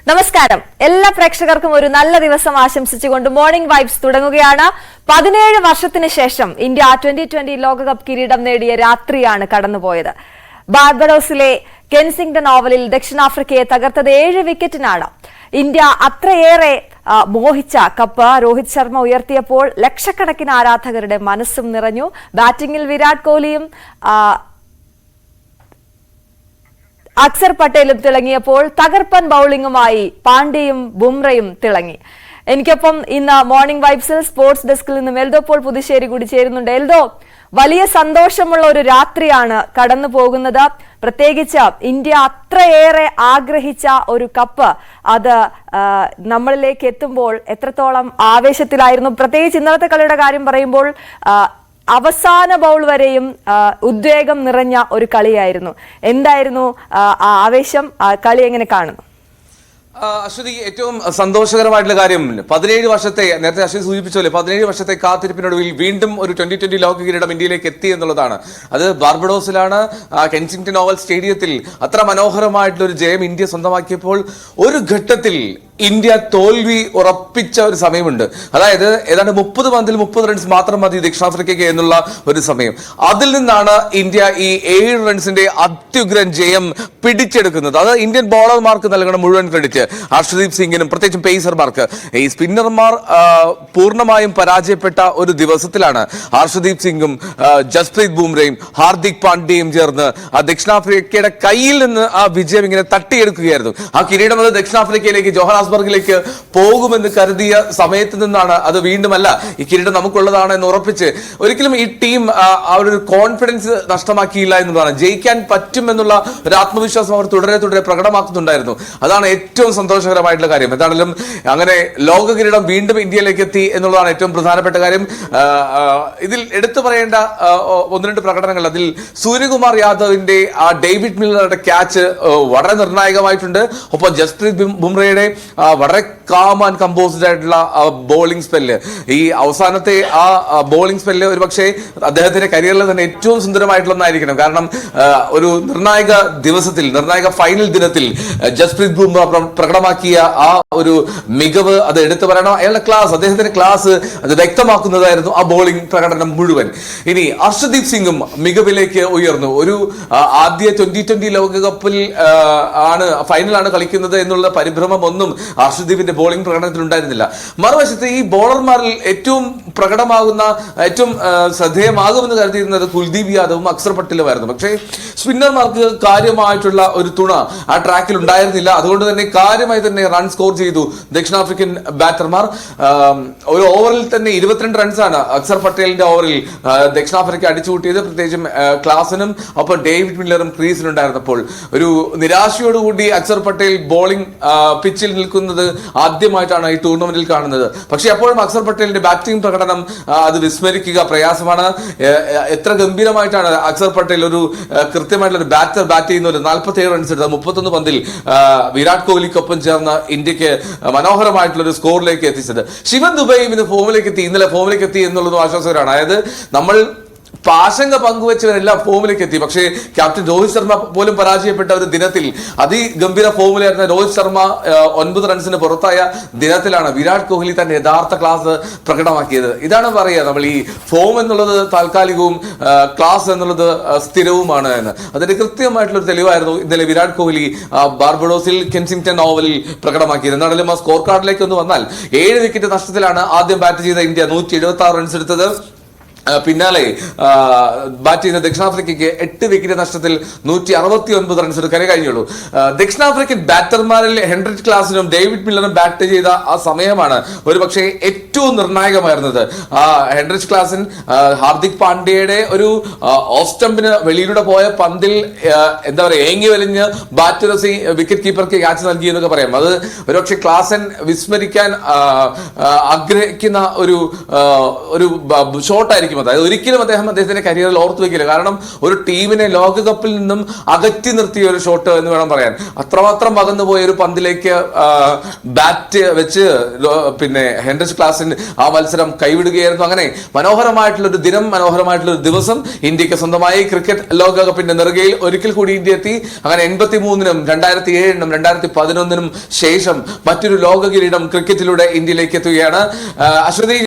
നമസ്കാരം. എല്ലാ പ്രേക്ഷകർക്കും ഒരു നല്ല ദിവസം ആശംസിച്ചുകൊണ്ട് മോർണിംഗ് വൈബ്സ് തുടങ്ങുകയാണ്. 17 വർഷത്തിന് ശേഷം ഇന്ത്യ T20 ലോകകപ്പ് കിരീടം നേടിയ രാത്രിയാണ് കടന്നുപോയത്. ബാർബഡോസിലെ കെൻസിംഗ്ടൺ ഓവലിൽ ദക്ഷിണാഫ്രിക്കയെ തകർത്തത് 7 വിക്കറ്റിനാണ്. ഇന്ത്യ അത്രയേറെ മോഹിച്ച കപ്പ് രോഹിത് ശർമ്മ ഉയർത്തിയപ്പോൾ ലക്ഷക്കണക്കിന് ആരാധകരുടെ മനസ്സും നിറഞ്ഞു. ബാറ്റിംഗിൽ വിരാട് കോഹ്ലിയും അക്സർ പട്ടേലും തിളങ്ങിയപ്പോൾ തകർപ്പൻ ബൌളിംഗുമായി പാണ്ഡ്യയും ബുംറയും തിളങ്ങി. എനിക്കൊപ്പം ഇന്ന് മോർണിംഗ് വൈബ്സിൽ സ്പോർട്സ് ഡെസ്കിൽ നിന്നും എൽദോ പോൾ പുതുശ്ശേരി കൂടി ചേരുന്നുണ്ട്. എൽദോ, വലിയ സന്തോഷമുള്ള ഒരു രാത്രിയാണ് കടന്നു പോകുന്നത്. പ്രത്യേകിച്ച് ഇന്ത്യ അത്രയേറെ ആഗ്രഹിച്ച ഒരു കപ്പ് അത് നമ്മളിലേക്ക് എത്തുമ്പോൾ എത്രത്തോളം ആവേശത്തിലായിരുന്നു. പ്രത്യേകിച്ച് ഇന്നലത്തെ കളിയുടെ കാര്യം പറയുമ്പോൾ അവസാന ബൗൾ വരെയും ഉദ്വേഗം നിറഞ്ഞ ഒരു കളിയായിരുന്നു. എന്തായിരുന്നു ആവേശം? കളി എങ്ങനെ കാണുന്നു? അശ്വതി, ഏറ്റവും സന്തോഷകരമായിട്ടുള്ള കാര്യം 17 വർഷത്തെ, നേരത്തെ അശ്വതി സൂചിപ്പിച്ചല്ലേ, 17 വർഷത്തെ കാത്തിരിപ്പിനൊടുവിൽ വീണ്ടും ഒരു T20 ലോക കിരീടം ഇന്ത്യയിലേക്ക് എത്തി എന്നുള്ളതാണ്. അത് ബാർബഡോസിലാണ്, കെൻസിംഗ്ടൺ ഓവൽ സ്റ്റേഡിയത്തിൽ അത്ര മനോഹരമായിട്ടുള്ള ഒരു ജയം ഇന്ത്യ സ്വന്തമാക്കിയപ്പോൾ ഒരു ഘട്ടത്തിൽ ഇന്ത്യ തോൽവി ഉറപ്പിച്ച ഒരു സമയമുണ്ട്. അതായത് ഏതാണ്ട് 30 പന്തിൽ 30 റൺസ് മാത്രം മതി ദക്ഷിണാഫ്രിക്കയ്ക്ക് എന്നുള്ള ഒരു സമയം. അതിൽ നിന്നാണ് ഇന്ത്യ ഈ 7 റൺസിന്റെ അത്യുഗ്രൻ ജയം പിടിച്ചെടുക്കുന്നത്. അത് ഇന്ത്യൻ ബോളർമാർക്ക് നൽകണം മുഴുവൻ ക്രെഡിറ്റ്. ഹർഷദീപ് സിംഗിനും പ്രത്യേകിച്ചും പേസർമാർക്ക്. ഈ സ്പിന്നർമാർ പൂർണ്ണമായും പരാജയപ്പെട്ട ഒരു ദിവസത്തിലാണ് ഹർഷദീപ് സിംഗും ജസ്പ്രീത് ബുംറയും ഹാർദിക് പാണ്ഡ്യയും ചേർന്ന് ദക്ഷിണാഫ്രിക്കയുടെ കയ്യിൽ നിന്ന് ആ വിജയം ഇങ്ങനെ തട്ടിയെടുക്കുകയായിരുന്നു. ആ കിരീടം അത് ദക്ഷിണാഫ്രിക്കയിലേക്ക്, ജോഹനാസ്ബർഗിലേക്ക് പോകുമെന്ന് കരുതിയ സമയത്ത് നിന്നാണ് അത് വീണ്ടുമല്ല, ഈ കിരീടം നമുക്കുള്ളതാണ് എന്ന് ഉറപ്പിച്ച് ഒരിക്കലും ഈ ടീം അവരൊരു കോൺഫിഡൻസ് നഷ്ടമാക്കിയില്ല എന്നതാണ്. ജയിക്കാൻ പറ്റും എന്നുള്ള ഒരു ആത്മവിശ്വാസം അവർ തുടരെ പ്രകടമാക്കുന്നുണ്ടായിരുന്നു. അതാണ് ഏറ്റവും സന്തോഷകരമായിട്ടുള്ള കാര്യം. എന്താണെങ്കിലും അങ്ങനെ ലോക കിരീടം വീണ്ടും ഇന്ത്യയിലേക്ക് എത്തി എന്നുള്ളതാണ് ഏറ്റവും പ്രധാനപ്പെട്ട കാര്യം. ഇതിൽ എടുത്തു പറയേണ്ട 1-2 പ്രകടനങ്ങൾ, അതിൽ സൂര്യകുമാർ യാദവിന്റെ ആ ഡേവിഡ് മില്ലറുടെ ക്യാച്ച് വളരെ നിർണായകമായിട്ടുണ്ട്. ഒപ്പം ജസ്പ്രീത് ബുംറയുടെ വളരെ കാം ആൻഡ് കമ്പോസ്ഡ് ആയിട്ടുള്ള ബോളിംഗ് സ്പെല്ല്, ഈ അവസാനത്തെ ആ ബോളിംഗ് സ്പെല്ല് ഒരുപക്ഷെ അദ്ദേഹത്തിന്റെ കരിയറിൽ തന്നെ ഏറ്റവും സുന്ദരമായിട്ടുള്ള ഒന്നായിരിക്കണം. കാരണം ഒരു നിർണായക ദിവസത്തിൽ, നിർണായക ഫൈനൽ ദിനത്തിൽ ജസ്പ്രീത് ബുംറ പ്രകടമാക്കിയ ആ ഒരു മികവ് അത് എടുത്തു പറയണം. അയാളുടെ ക്ലാസ്, അദ്ദേഹത്തിന്റെ ക്ലാസ് അത് വ്യക്തമാക്കുന്നതായിരുന്നു ആ ബോളിംഗ് പ്രകടനം മുഴുവൻ. ഇനി ഹർഷദീപ് സിംഗും മികവിലേക്ക് ഉയർന്നു. ഒരു ആദ്യ T20 ലോകകപ്പിൽ ആണ്, ഫൈനലാണ് കളിക്കുന്നത് എന്നുള്ള പരിഭ്രമം ഒന്നും ഹർഷദീപിന്റെ ബോളിംഗ് പ്രകടനത്തിൽ ഉണ്ടായിരുന്നില്ല. മറുവശത്ത് ഈ ബോളർമാരിൽ ഏറ്റവും പ്രകടമാകുന്ന, ഏറ്റവും ശ്രദ്ധേയമാകുമെന്ന് കരുതിയിരുന്നത് കുൽദീപ് യാദവും അക്സർ പട്ടേലുമായിരുന്നു. പക്ഷേ സ്പിന്നർമാർക്ക് കാര്യമായിട്ടുള്ള ഒരു തുണ ആ ട്രാക്കിൽ ഉണ്ടായിരുന്നില്ല. അതുകൊണ്ട് തന്നെ കാര്യമായി തന്നെ റൺ സ്കോർ ചെയ്തു ദക്ഷിണാഫ്രിക്കൻ ബാറ്റർമാർ. ഒരു ഓവറിൽ തന്നെ 22 റൺസാണ് അക്സർ പട്ടേലിന്റെ ഓവറിൽ ദക്ഷിണാഫ്രിക്ക അടിച്ചുകൂട്ടിയത്. പ്രത്യേകിച്ചും ക്ലാസനും ഒപ്പം ഡേവിഡ് മില്ലറും ക്രീസിലുണ്ടായിരുന്നപ്പോൾ ഒരു നിരാശയോടുകൂടി അക്സർ പട്ടേൽ ബോളിംഗ് പിച്ചിൽ നിൽക്കുന്നത് ആദ്യമായിട്ടാണ് ഈ ടൂർണമെന്റിൽ കാണുന്നത്. പക്ഷെ അപ്പോഴും അക്സർ പട്ടേലിന്റെ ബാറ്റിംഗ് പ്രകടനം അത് വിസ്മരിക്കുക പ്രയാസമാണ്. എത്ര ഗംഭീരമായിട്ടാണ് അക്സർ പട്ടേൽ ഒരു കൃത്യമായിട്ടുള്ള ഒരു ബാറ്റർ ബാറ്റ് ചെയ്യുന്ന ഒരു 47 റൺസ് എടുത്തത് 31 പന്തിൽ വിരാട് കോഹ്ലിക്കൊപ്പം ചേർന്ന് ഇന്ത്യക്ക് മനോഹരമായിട്ടുള്ള ഒരു സ്കോറിലേക്ക് എത്തിച്ചത്. ശിവൻ ദുബൈയും ഇന്ന് ഇന്നലെ ഫോമിലേക്ക് എത്തി എന്നുള്ളതും ആശ്വാസകരമാണ്. അതായത് നമ്മൾ ആശങ്ക പങ്കുവെച്ചവരെല്ലാം ഫോമിലേക്ക് എത്തി. പക്ഷേ ക്യാപ്റ്റൻ രോഹിത് ശർമ്മ പോലും പരാജയപ്പെട്ട ഒരു ദിനത്തിൽ അതിഗംഭീര ഫോമിലായിരുന്ന രോഹിത് ശർമ്മ 9 റൺസിന് പുറത്തായ ദിനത്തിലാണ് വിരാട് കോഹ്ലി തന്റെ യഥാർത്ഥ ക്ലാസ് പ്രകടമാക്കിയത്. ഇതാണ് പറയുക, നമ്മൾ ഈ ഫോം എന്നുള്ളത് താൽക്കാലികവും ക്ലാസ് എന്നുള്ളത് സ്ഥിരവുമാണ് എന്ന്. അതിന്റെ കൃത്യമായിട്ടുള്ള ഒരു തെളിവായിരുന്നു ഇന്നലെ വിരാട് കോഹ്ലി ബാർബഡോസിൽ കെൻസിംഗ്ടൺ ഓവലിൽ പ്രകടമാക്കിയത്. എന്നാലും ആ സ്കോർ കാർഡിലേക്ക് ഒന്ന് വന്നാൽ 7 വിക്കറ്റ് നഷ്ടത്തിലാണ് ആദ്യം ബാറ്റ് ചെയ്ത ഇന്ത്യ 176 റൺസ് എടുത്തത്. പിന്നാലെ ബാറ്റ് ചെയ്യുന്ന ദക്ഷിണാഫ്രിക്കയ്ക്ക് 8 വിക്കറ്റ് നഷ്ടത്തിൽ 169 റൺസ് എടുക്കാനേ കഴിഞ്ഞുള്ളൂ. ദക്ഷിണാഫ്രിക്കൻ ബാറ്റർമാരിൽ ഹെൻറിച്ച് ക്ലാസിനും ഡേവിഡ് മില്ലറും ബാറ്റ് ചെയ്ത ആ സമയമാണ് ഒരുപക്ഷെ ഏറ്റവും നിർണായകമായിരുന്നത്. ആ ഹെൻറിച്ച് ക്ലാസിൻ ഹാർദിക് പാണ്ഡ്യയുടെ ഒരു ഓഫ് സ്റ്റംപിന് വെളിയിലൂടെ പോയ പന്തിൽ എന്താ പറയുക, ഏങ്ങി വലിഞ്ഞ് ബാറ്റുരസി വിക്കറ്റ് കീപ്പർക്ക് ക്യാച്ച് നൽകി എന്നൊക്കെ പറയാം. അത് ഒരുപക്ഷെ ക്ലാസൻ വിസ്മരിക്കാൻ ആഗ്രഹിക്കുന്ന ഒരു ഷോട്ടായിരിക്കും ആയിരിക്കും. അതായത് ഒരിക്കലും അദ്ദേഹത്തിന്റെ കരിയറിൽ ഓർത്തു വെക്കില്ല. കാരണം ഒരു ടീമിനെ ലോകകപ്പിൽ നിന്നും അകറ്റി നിർത്തിയ ഒരു ഷോട്ട് എന്ന് വേണം പറയാൻ. അത്രമാത്രം അകന്നുപോയ ഒരു പന്തിലേക്ക് ബാറ്റ് വെച്ച് പിന്നെ ഹെൻറിച്ച് ക്ലാസിൻ ആ മത്സരം കൈവിടുകയായിരുന്നു. അങ്ങനെ മനോഹരമായിട്ടുള്ള ഒരു ദിനം, മനോഹരമായിട്ടുള്ള ഒരു ദിവസം ഇന്ത്യക്ക് സ്വന്തമായി. ക്രിക്കറ്റ് ലോകകപ്പിന്റെ നെറുകയിൽ ഒരിക്കൽ കൂടി ഇന്ത്യ എത്തി. അങ്ങനെ 83-നും 2007-നും 2011-നും ശേഷം മറ്റൊരു ലോക കിരീടം ക്രിക്കറ്റിലൂടെ ഇന്ത്യയിലേക്ക് എത്തുകയാണ്. അശ്വതി,